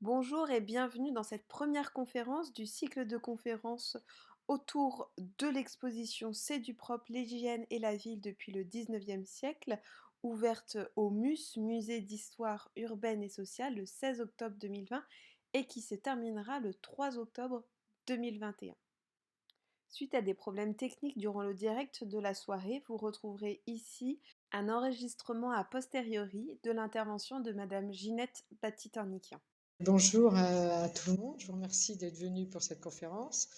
Bonjour et bienvenue dans cette première conférence du cycle de conférences autour de l'exposition C'est du propre, l'hygiène et la ville depuis le 19e siècle, ouverte au MUS, Musée d'histoire urbaine et sociale, le 16 octobre 2020 et qui se terminera le 3 octobre 2021. Suite à des problèmes techniques durant le direct de la soirée, vous retrouverez ici un enregistrement a posteriori de l'intervention de Madame Ginette Batitornikian. Bonjour à tout le monde, je vous remercie d'être venu pour cette conférence.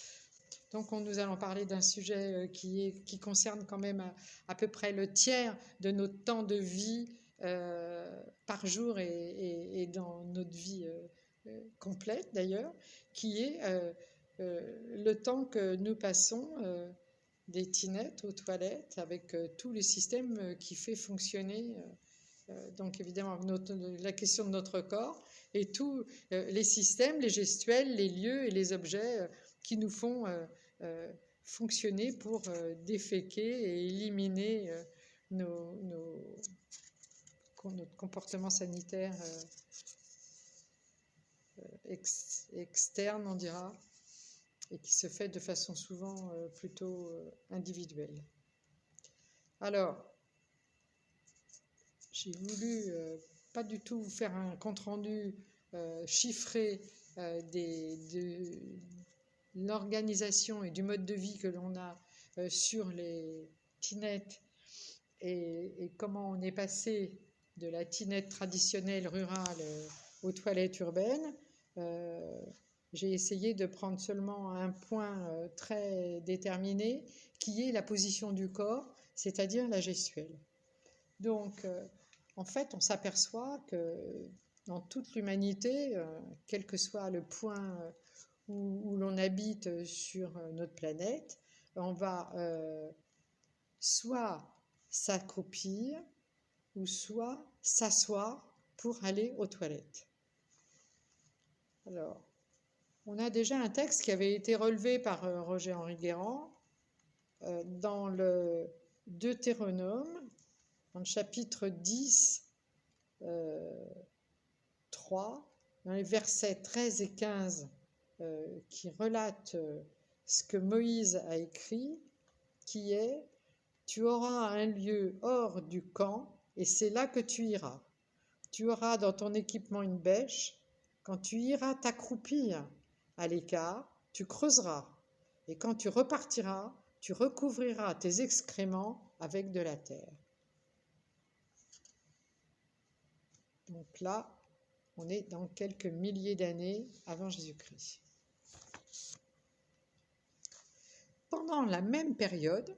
Donc nous allons parler d'un sujet qui concerne quand même à peu près le tiers de notre temps de vie par jour et dans notre vie complète d'ailleurs, qui est le temps que nous passons des tinettes aux toilettes avec tous les systèmes qui fait fonctionner donc évidemment la question de notre corps et tous les systèmes, les gestuels, les lieux et les objets qui nous font fonctionner pour déféquer et éliminer notre comportement sanitaire externe, on dira, et qui se fait de façon souvent plutôt individuelle. Alors, j'ai voulu pas du tout vous faire un compte-rendu chiffré de l'organisation et du mode de vie que l'on a sur les tinettes et comment on est passé de la tinette traditionnelle rurale aux toilettes urbaines. J'ai essayé de prendre seulement un point très déterminé qui est la position du corps, c'est-à-dire la gestuelle. Donc, en fait, on s'aperçoit que dans toute l'humanité, quel que soit le point où l'on habite sur notre planète, on va soit s'accroupir ou soit s'asseoir pour aller aux toilettes. Alors, on a déjà un texte qui avait été relevé par Roger-Henri Guérand dans le Deutéronome, dans le chapitre 10, 3, dans les versets 13 et 15, qui relatent ce que Moïse a écrit, qui est « Tu auras un lieu hors du camp, et c'est là que tu iras. Tu auras dans ton équipement une bêche. Quand tu iras t'accroupir à l'écart, tu creuseras. Et quand tu repartiras, tu recouvriras tes excréments avec de la terre. » Donc là, on est dans quelques milliers d'années avant Jésus-Christ. Pendant la même période,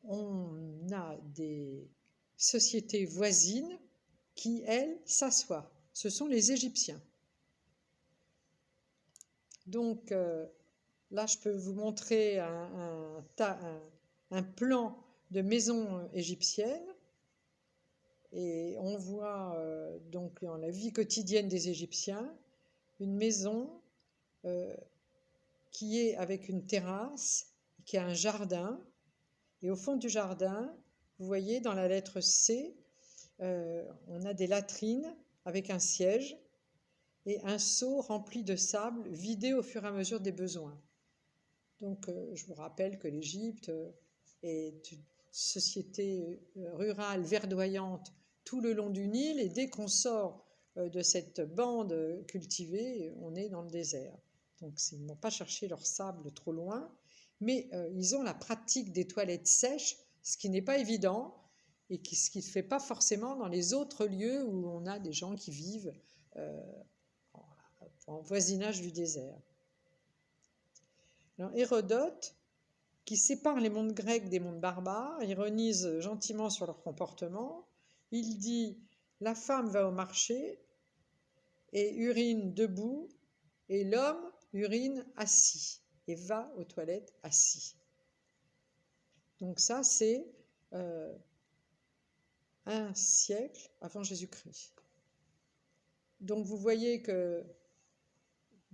on a des sociétés voisines qui, elles, s'assoient. Ce sont les Égyptiens. Donc là, je peux vous montrer un plan de maisons égyptiennes. Et on voit donc dans la vie quotidienne des Égyptiens une maison qui est avec une terrasse, qui a un jardin. Et au fond du jardin, vous voyez dans la lettre C, on a des latrines avec un siège et un seau rempli de sable vidé au fur et à mesure des besoins. Donc je vous rappelle que l'Égypte est une société rurale verdoyante tout le long du Nil, et dès qu'on sort de cette bande cultivée, on est dans le désert. Donc ils n'ont pas cherché leur sable trop loin, mais ils ont la pratique des toilettes sèches, ce qui n'est pas évident, et ce qui ne se fait pas forcément dans les autres lieux où on a des gens qui vivent en voisinage du désert. Alors, Hérodote, qui sépare les mondes grecs des mondes barbares, ironise gentiment sur leur comportement. Il dit « La femme va au marché et urine debout, et l'homme urine assis et va aux toilettes assis. » Donc ça, c'est un siècle avant Jésus-Christ. Donc vous voyez que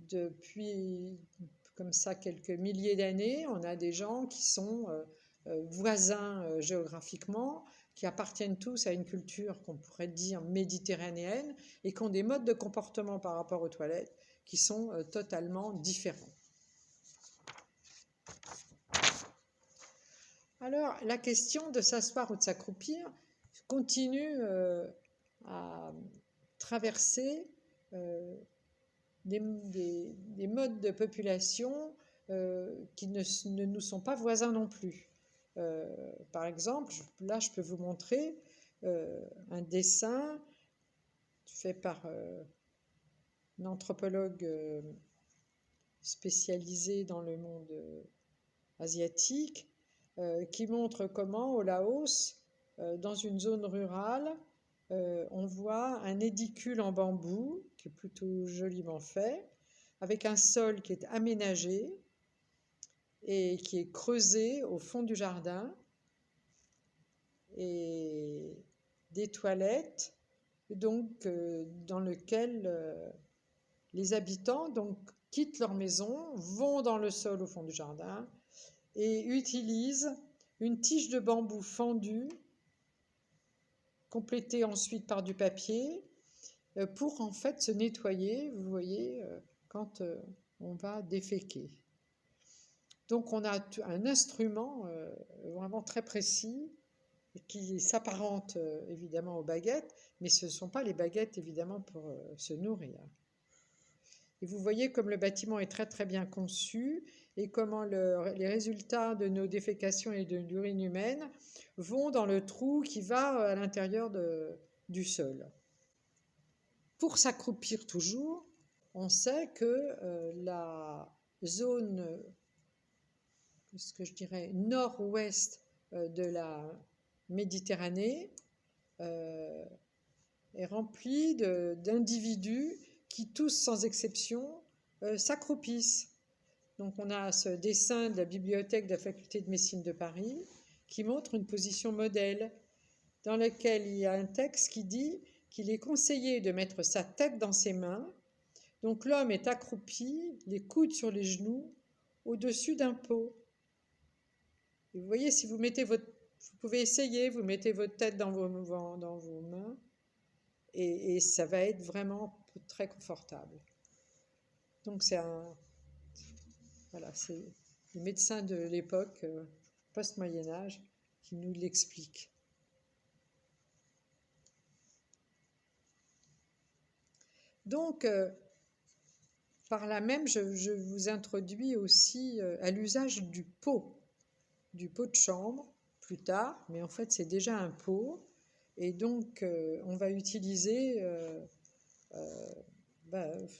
depuis comme ça quelques milliers d'années, on a des gens qui sont voisins géographiquement, qui appartiennent tous à une culture qu'on pourrait dire méditerranéenne et qui ont des modes de comportement par rapport aux toilettes qui sont totalement différents. Alors, la question de s'asseoir ou de s'accroupir continue à traverser des modes de population qui ne nous sont pas voisins non plus. Par exemple, là, je peux vous montrer un dessin fait par un anthropologue spécialisé dans le monde asiatique, qui montre comment au Laos, dans une zone rurale, on voit un édicule en bambou qui est plutôt joliment fait, avec un sol qui est aménagé et qui est creusé au fond du jardin, et des toilettes donc, dans lesquelles les habitants donc, quittent leur maison, vont dans le sol au fond du jardin et utilisent une tige de bambou fendue, complétée ensuite par du papier, pour en fait se nettoyer, vous voyez, quand on va déféquer. Donc on a un instrument vraiment très précis qui s'apparente évidemment aux baguettes, mais ce ne sont pas les baguettes évidemment pour se nourrir. Et vous voyez comme le bâtiment est très très bien conçu et comment les résultats de nos défécations et de l'urine humaine vont dans le trou qui va à l'intérieur du sol. Pour s'accroupir toujours, on sait que la zone, ce que je dirais, nord-ouest de la Méditerranée est remplie d'individus qui tous, sans exception, s'accroupissent. Donc on a ce dessin de la bibliothèque de la faculté de médecine de Paris qui montre une position modèle dans laquelle il y a un texte qui dit qu'il est conseillé de mettre sa tête dans ses mains. Donc l'homme est accroupi, les coudes sur les genoux, au-dessus d'un pot. Et vous voyez, si vous mettez vous pouvez essayer, vous mettez votre tête dans vos mains et ça va être vraiment très confortable. Donc c'est les médecins de l'époque, post-Moyen-Âge, qui nous l'expliquent. Donc, par là même, je vous introduis aussi à l'usage du pot de chambre, plus tard, mais en fait c'est déjà un pot, et donc on va utiliser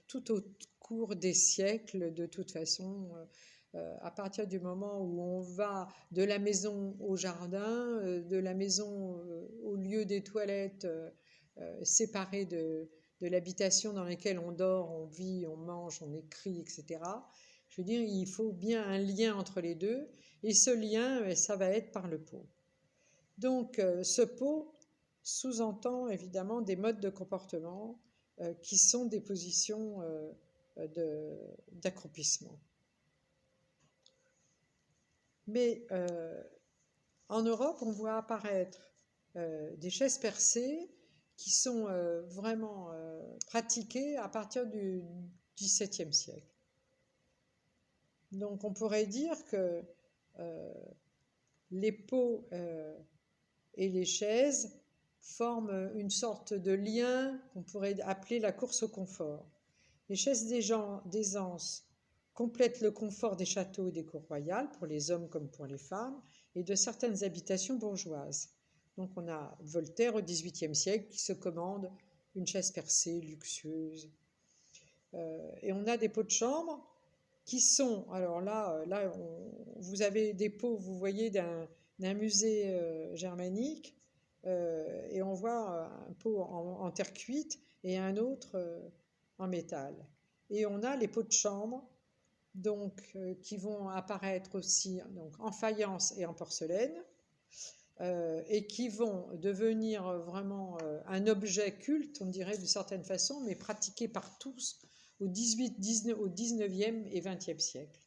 tout au cours des siècles, de toute façon, à partir du moment où on va de la maison au jardin, de la maison au lieu des toilettes, séparées de l'habitation dans laquelle on dort, on vit, on mange, on écrit, etc. Je veux dire, il faut bien un lien entre les deux, et ce lien, ça va être par le pot. Donc, ce pot sous-entend évidemment des modes de comportement qui sont des positions d'accroupissement. Mais en Europe, on voit apparaître des chaises percées qui sont vraiment pratiquées à partir du XVIIe siècle. Donc on pourrait dire que les pots et les chaises forment une sorte de lien qu'on pourrait appeler la course au confort. Les chaises d'aisance complètent le confort des châteaux et des cours royales, pour les hommes comme pour les femmes, et de certaines habitations bourgeoises. Donc on a Voltaire au XVIIIe siècle qui se commande une chaise percée, luxueuse. Et on a des pots de chambre qui sont, alors là vous avez des pots, vous voyez, d'un musée germanique, et on voit un pot en terre cuite et un autre en métal. Et on a les pots de chambre donc, qui vont apparaître aussi donc, en faïence et en porcelaine, et qui vont devenir vraiment un objet culte, on dirait d'une certaine façon, mais pratiqué par tous au 19e et 20e siècle,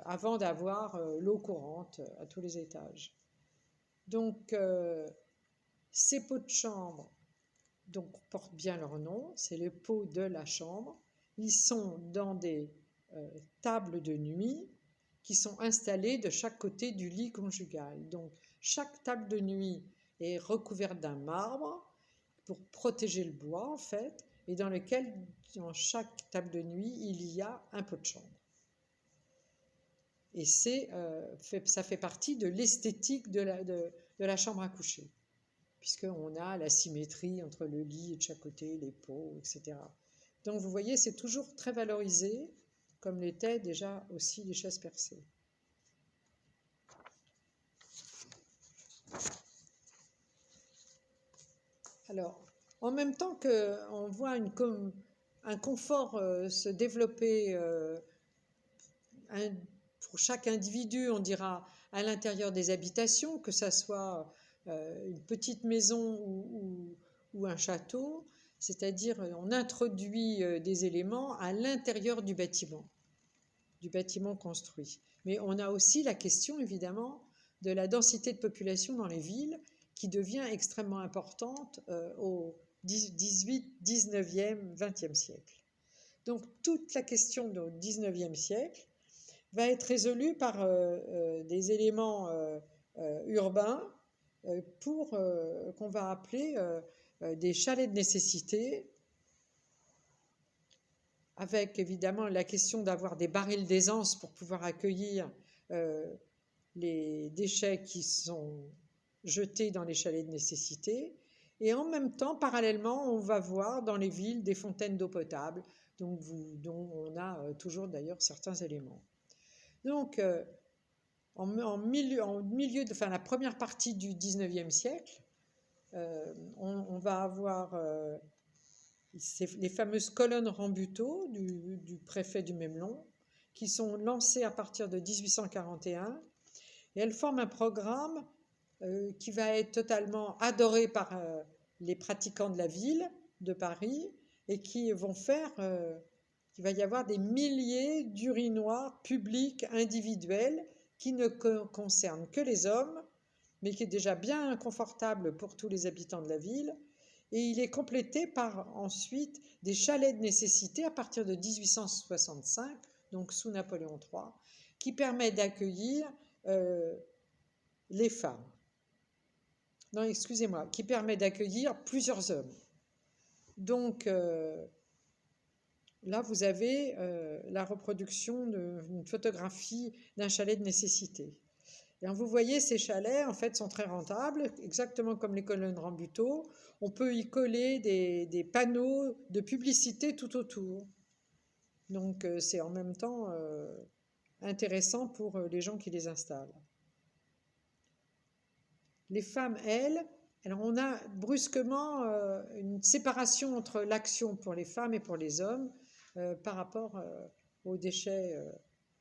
avant d'avoir l'eau courante à tous les étages. Donc, ces pots de chambre donc, portent bien leur nom, c'est les pots de la chambre. Ils sont dans des tables de nuit qui sont installées de chaque côté du lit conjugal. Donc, chaque table de nuit est recouverte d'un marbre pour protéger le bois, en fait, et dans lequel, dans chaque table de nuit, il y a un pot de chambre. Et ça fait partie de l'esthétique de la chambre à coucher, puisqu'on a la symétrie entre le lit et de chaque côté, les pots, etc. Donc vous voyez, c'est toujours très valorisé, comme l'étaient déjà aussi les chaises percées. Alors, en même temps qu'on voit un confort se développer pour chaque individu, on dira, à l'intérieur des habitations, que ça soit une petite maison ou un château, c'est-à-dire on introduit des éléments à l'intérieur du bâtiment construit. Mais on a aussi la question, évidemment, de la densité de population dans les villes, qui devient extrêmement importante au 18, 19e, 20e siècle. Donc toute la question du 19e siècle va être résolue par des éléments urbains qu'on va appeler des chalets de nécessité, avec évidemment la question d'avoir des barils d'aisance pour pouvoir accueillir les déchets qui sont jetés dans les chalets de nécessité. Et en même temps, parallèlement, on va voir dans les villes des fontaines d'eau potable, dont on a toujours d'ailleurs certains éléments. Donc, en milieu de la première partie du 19e siècle, on va avoir les fameuses colonnes Rambuteau du préfet du Mêmelon, qui sont lancées à partir de 1841, et elles forment un programme qui va être totalement adoré par les pratiquants de la ville de Paris, et qui vont faire qu'il va y avoir des milliers d'urinoirs publics individuels qui ne concernent que les hommes, mais qui est déjà bien confortable pour tous les habitants de la ville. Et il est complété par ensuite des chalets de nécessité à partir de 1865, donc sous Napoléon III, qui permet d'accueillir les femmes. Non, excusez-moi, qui permet d'accueillir plusieurs hommes. Donc, là, vous avez la reproduction d'une photographie d'un chalet de nécessité. Et vous voyez, ces chalets, en fait, sont très rentables, exactement comme les colonnes Rambuteau. On peut y coller des panneaux de publicité tout autour. Donc, c'est en même temps intéressant pour les gens qui les installent. Les femmes, elles, alors on a brusquement une séparation entre l'action pour les femmes et pour les hommes par rapport aux déchets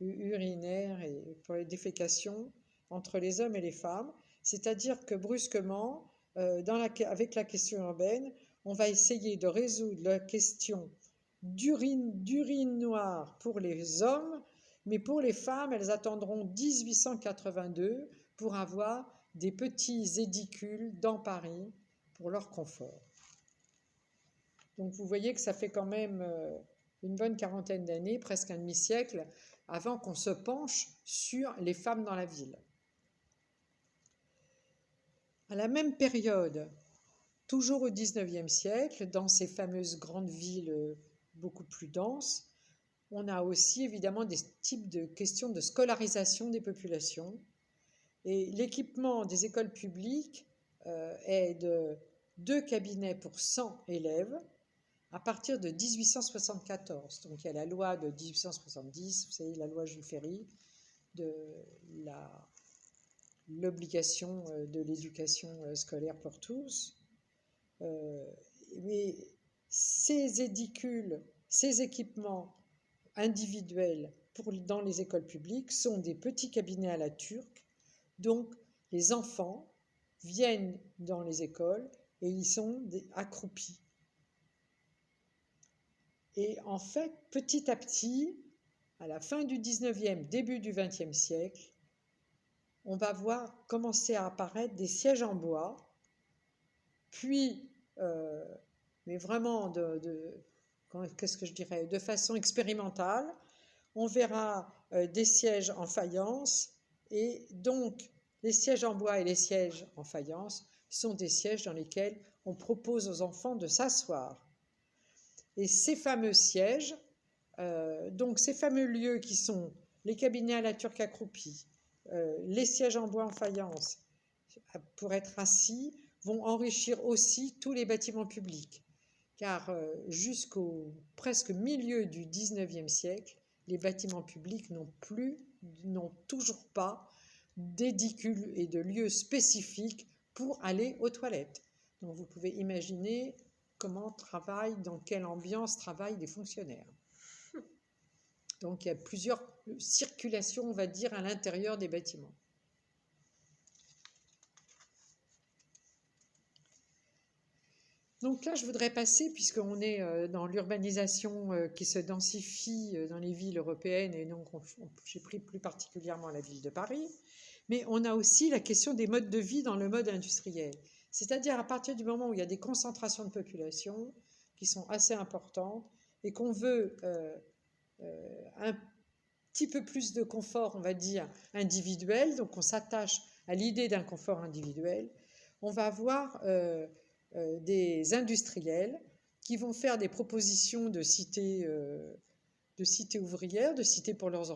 urinaires et pour les défécations entre les hommes et les femmes. C'est-à-dire que brusquement, avec la question urbaine, on va essayer de résoudre la question d'urine noire pour les hommes, mais pour les femmes, elles attendront 1882 pour avoir des petits édicules dans Paris pour leur confort. Donc vous voyez que ça fait quand même une bonne quarantaine d'années, presque un demi-siècle, avant qu'on se penche sur les femmes dans la ville. À la même période, toujours au XIXe siècle, dans ces fameuses grandes villes beaucoup plus denses, on a aussi évidemment des types de questions de scolarisation des populations. Et l'équipement des écoles publiques est de 2 cabinets pour 100 élèves à partir de 1874. Donc il y a la loi de 1870, vous savez, la loi Jules Ferry, de l'obligation de l'éducation scolaire pour tous. Mais ces édicules, ces équipements individuels dans les écoles publiques sont des petits cabinets à la turque. Donc, les enfants viennent dans les écoles et ils sont accroupis. Et en fait, petit à petit, à la fin du 19e, début du 20e siècle, on va voir commencer à apparaître des sièges en bois, puis, mais vraiment qu'est-ce que je dirais, de façon expérimentale, on verra des sièges en faïence, et donc les sièges en bois et les sièges en faïence sont des sièges dans lesquels on propose aux enfants de s'asseoir. Et ces fameux sièges, donc ces fameux lieux qui sont les cabinets à la turque accroupie, les sièges en bois en faïence pour être assis, vont enrichir aussi tous les bâtiments publics. Car jusqu'au presque milieu du 19e siècle, les bâtiments publics n'ont toujours pas d'édicules et de lieux spécifiques pour aller aux toilettes. Donc vous pouvez imaginer dans quelle ambiance travaillent les fonctionnaires. Donc il y a plusieurs circulations, on va dire, à l'intérieur des bâtiments. Donc là, je voudrais passer, puisqu'on est dans l'urbanisation qui se densifie dans les villes européennes, et donc j'ai pris plus particulièrement la ville de Paris, mais on a aussi la question des modes de vie dans le mode industriel. C'est-à-dire à partir du moment où il y a des concentrations de population qui sont assez importantes et qu'on veut un petit peu plus de confort, on va dire, individuel, donc on s'attache à l'idée d'un confort individuel, on va avoir des industriels qui vont faire des propositions de cités ouvrières, de cités pour leurs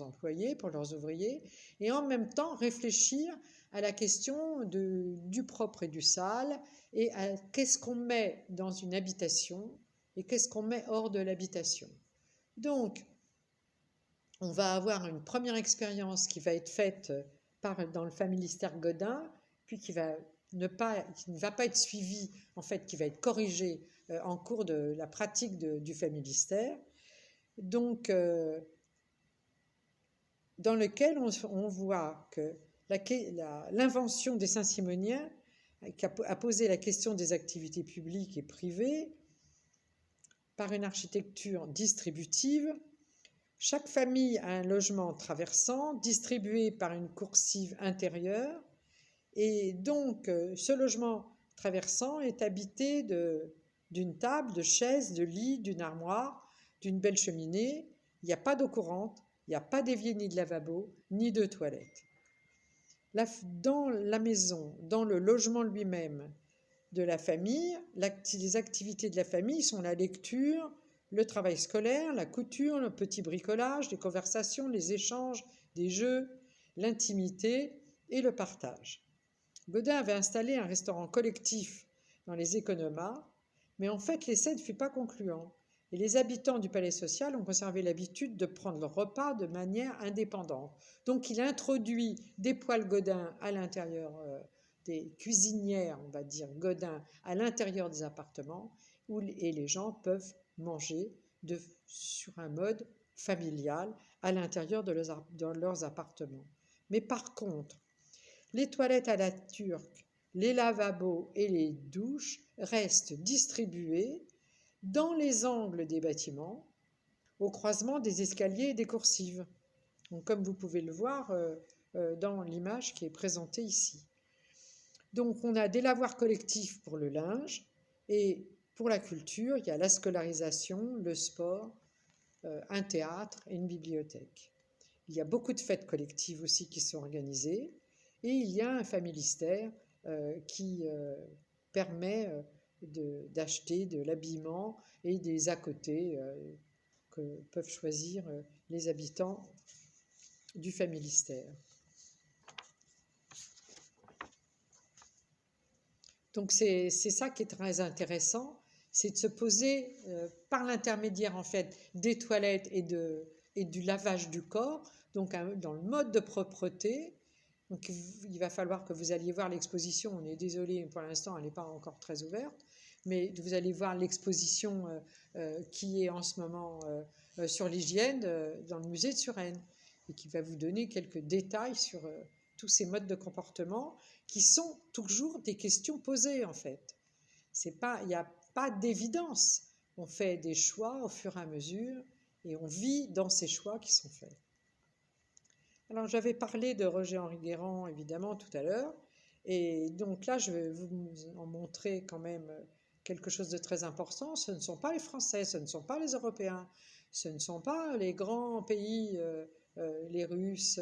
employés, pour leurs ouvriers, et en même temps réfléchir à la question du propre et du sale, et à qu'est-ce qu'on met dans une habitation et qu'est-ce qu'on met hors de l'habitation. Donc, on va avoir une première expérience qui va être faite dans le familistère Godin, puis qui ne va pas être suivie, en fait, qui va être corrigée en cours de la pratique du familistère. Donc, dans lequel on voit que l'invention des Saint-Simoniens a posé la question des activités publiques et privées par une architecture distributive. Chaque famille a un logement traversant, distribué par une coursive intérieure, et donc ce logement traversant est habité d'une table, de chaises, de lits, d'une armoire, d'une belle cheminée. Il n'y a pas d'eau courante, il n'y a pas d'évier ni de lavabo, ni de toilette. Dans la maison, dans le logement lui-même de la famille, les activités de la famille sont la lecture, le travail scolaire, la couture, le petit bricolage, les conversations, les échanges, des jeux, l'intimité et le partage. Godin avait installé un restaurant collectif dans les économas, mais en fait l'essai ne fut pas concluant, et les habitants du palais social ont conservé l'habitude de prendre leur repas de manière indépendante. Donc il introduit des poêles Godin à l'intérieur des cuisinières, on va dire Godin, à l'intérieur des appartements, et les gens peuvent manger sur un mode familial à l'intérieur de leurs appartements. Mais par contre, les toilettes à la turque, les lavabos et les douches restent distribués dans les angles des bâtiments, au croisement des escaliers et des coursives. Donc, comme vous pouvez le voir dans l'image qui est présentée ici. Donc on a des lavoirs collectifs pour le linge, et pour la culture, il y a la scolarisation, le sport, un théâtre et une bibliothèque. Il y a beaucoup de fêtes collectives aussi qui sont organisées, et il y a un familistère qui permet d'acheter de l'habillement et des à-côtés que peuvent choisir les habitants du familistère. Donc c'est ça qui est très intéressant, c'est de se poser par l'intermédiaire en fait des toilettes et du lavage du corps, donc dans le mode de propreté. Donc il va falloir que vous alliez voir l'exposition, on est désolé pour l'instant elle n'est pas encore très ouverte, mais vous allez voir l'exposition qui est en ce moment sur l'hygiène dans le musée de Suresnes, et qui va vous donner quelques détails sur tous ces modes de comportement qui sont toujours des questions posées en fait. Il n'y a pas d'évidence. On fait des choix au fur et à mesure et on vit dans ces choix qui sont faits. Alors, j'avais parlé de Roger-Henri Guérand, évidemment, tout à l'heure. Et donc là, je vais vous en montrer quand même quelque chose de très important. Ce ne sont pas les Français, ce ne sont pas les Européens, ce ne sont pas les grands pays, les Russes,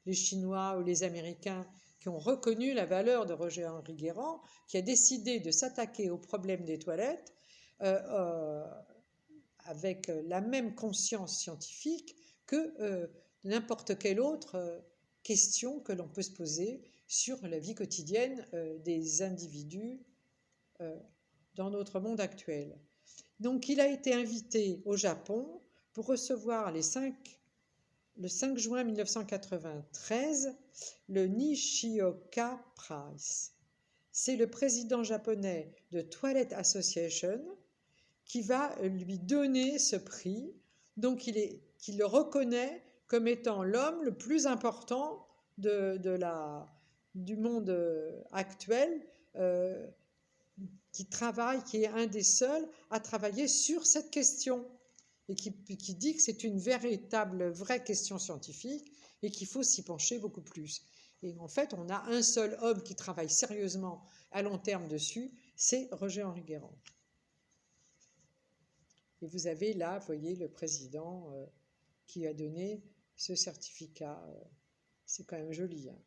les Chinois ou les Américains, qui ont reconnu la valeur de Roger-Henri Guérand, qui a décidé de s'attaquer au problème des toilettes euh, euh, avec la même conscience scientifique que n'importe quelle autre question que l'on peut se poser sur la vie quotidienne des individus dans notre monde actuel. Donc il a été invité au Japon pour recevoir le 5 juin 1993 le Nishioka Prize. C'est le président japonais de Toilet Association qui va lui donner ce prix. Donc qu'il le reconnaît comme étant l'homme le plus important du monde actuel, qui travaille, qui est un des seuls à travailler sur cette question et qui dit que c'est une véritable, vraie question scientifique et qu'il faut s'y pencher beaucoup plus. Et en fait, on a un seul homme qui travaille sérieusement à long terme dessus, c'est Roger-Henri Guérand. Et vous avez là, vous voyez, le président qui a donné ce certificat. C'est quand même joli. Hein.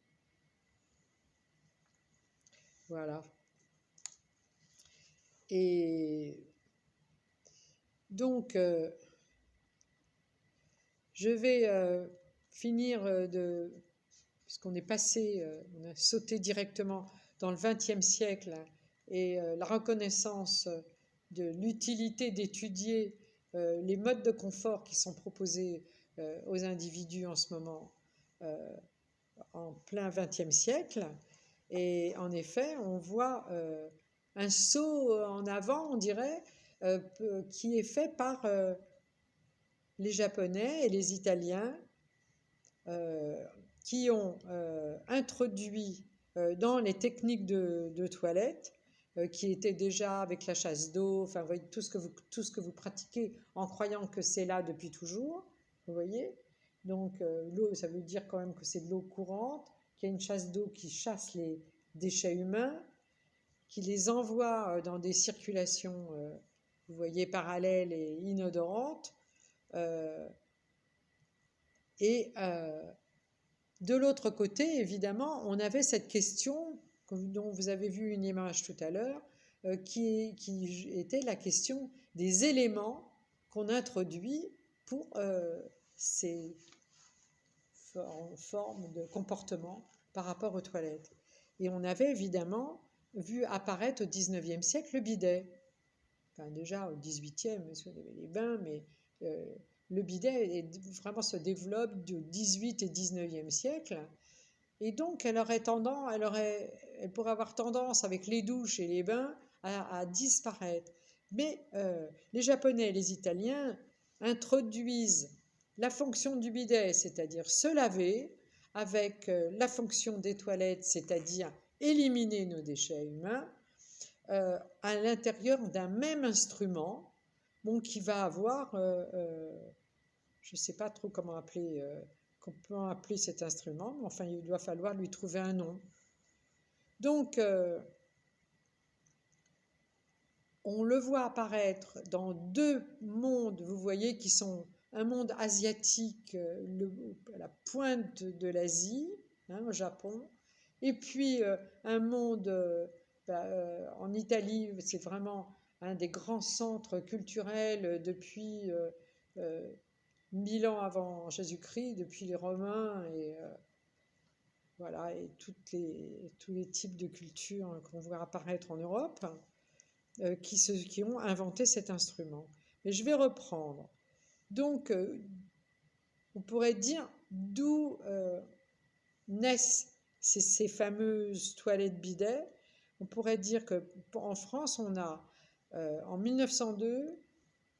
Voilà. Et donc, je vais finir puisqu'on est passé, on a sauté directement dans le XXe siècle et la reconnaissance de l'utilité d'étudier les modes de confort qui sont proposés aux individus en ce moment, en plein XXe siècle. Et en effet, on voit un saut en avant, on dirait, qui est fait par les Japonais et les Italiens qui ont introduit dans les techniques de toilette, qui étaient déjà avec la chasse d'eau, enfin, vous voyez, tout ce que vous pratiquez en croyant que c'est là depuis toujours, vous voyez. Donc, l'eau, ça veut dire quand même que c'est de l'eau courante, qu'il y a une chasse d'eau qui chasse les déchets humains, qui les envoie dans des circulations, vous voyez, parallèles et inodorantes. Et de l'autre côté, évidemment, on avait cette question dont vous avez vu une image tout à l'heure, qui était la question des éléments qu'on introduit pour ces formes de comportement par rapport aux toilettes. Et on avait évidemment vu apparaître au XIXe siècle le bidet. Enfin, déjà au XVIIIe, parce qu'il y avait les bains, mais le bidet vraiment se développe du XVIIIe et XIXe siècle. Et donc, elle pourrait avoir tendance, avec les douches et les bains, à disparaître. Mais les Japonais et les Italiens introduisent la fonction du bidet, c'est-à-dire se laver, avec la fonction des toilettes, c'est-à-dire éliminer nos déchets humains, à l'intérieur d'un même instrument, bon, qui va avoir, je ne sais pas trop comment appeler, qu'on peut appeler cet instrument, mais enfin, il doit falloir lui trouver un nom. Donc, on le voit apparaître dans deux mondes, vous voyez, qui sont un monde asiatique, à la pointe de l'Asie, hein, au Japon, et puis un monde en Italie, c'est vraiment un des grands centres culturels depuis 1000 ans avant Jésus-Christ, depuis les Romains et voilà, et tous les types de cultures qu'on voit apparaître en Europe, qui ont inventé cet instrument. Mais je vais reprendre. Donc, on pourrait dire d'où naissent ces fameuses toilettes bidets. On pourrait dire qu'en France, on a, en 1902,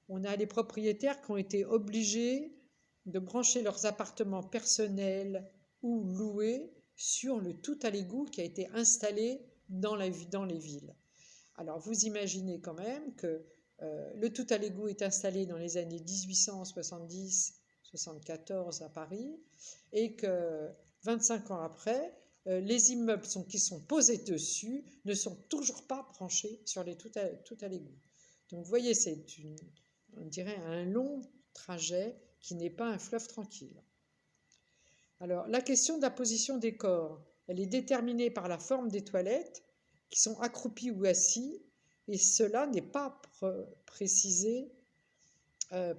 on a les propriétaires qui ont été obligés de brancher leurs appartements personnels ou loués sur le tout à l'égout qui a été installé dans les villes. Alors vous imaginez quand même que le tout à l'égout est installé dans les années 1870, 1974 à Paris, et que 25 ans après, les immeubles qui sont posés dessus ne sont toujours pas branchés sur les tout à l'égout. Donc vous voyez, on dirait un long trajet qui n'est pas un fleuve tranquille. Alors, la question de la position des corps, elle est déterminée par la forme des toilettes, qui sont accroupis ou assis, et cela n'est pas précisé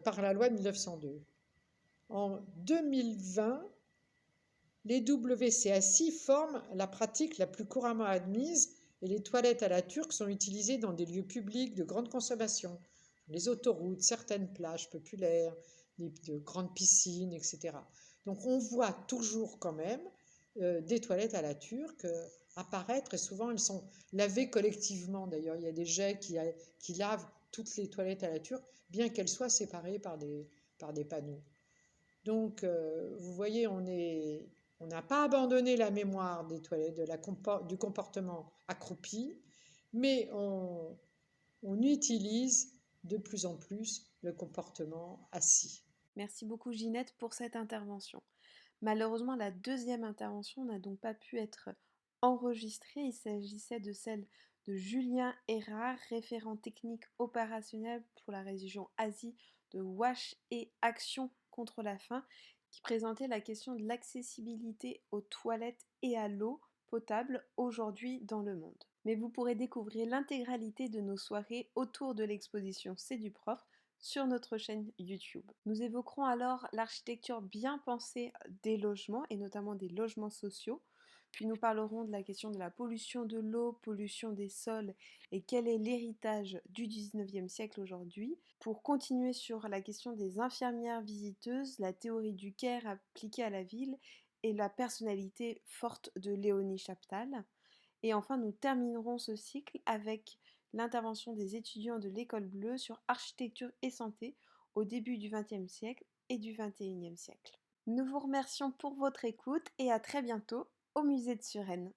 par la loi de 1902. En 2020, les WC assis forment la pratique la plus couramment admise et les toilettes à la turque sont utilisées dans des lieux publics de grande consommation, les autoroutes, certaines plages populaires, de grandes piscines, etc. Donc on voit toujours quand même des toilettes à la turque apparaître, et souvent elles sont lavées collectivement. D'ailleurs, il y a des jets qui lavent toutes les toilettes à la turque, bien qu'elles soient séparées par des panneaux. Donc, vous voyez, on n'a pas abandonné la mémoire des toilettes, du comportement accroupi, mais on utilise de plus en plus le comportement assis. Merci beaucoup Ginette pour cette intervention. Malheureusement, la deuxième intervention n'a donc pas pu être enregistrée. Il s'agissait de celle de Julien Erard, référent technique opérationnel pour la région Asie de WASH et Action contre la faim, qui présentait la question de l'accessibilité aux toilettes et à l'eau potable aujourd'hui dans le monde. Mais vous pourrez découvrir l'intégralité de nos soirées autour de l'exposition C'est du prof sur notre chaîne YouTube. Nous évoquerons alors l'architecture bien pensée des logements et notamment des logements sociaux. Puis nous parlerons de la question de la pollution de l'eau, pollution des sols et quel est l'héritage du 19e siècle aujourd'hui. Pour continuer sur la question des infirmières visiteuses, la théorie du care appliquée à la ville et la personnalité forte de Léonie Chaptal. Et enfin, nous terminerons ce cycle avec l'intervention des étudiants de l'École Bleue sur architecture et santé au début du XXe siècle et du XXIe siècle. Nous vous remercions pour votre écoute et à très bientôt au musée de Suresnes.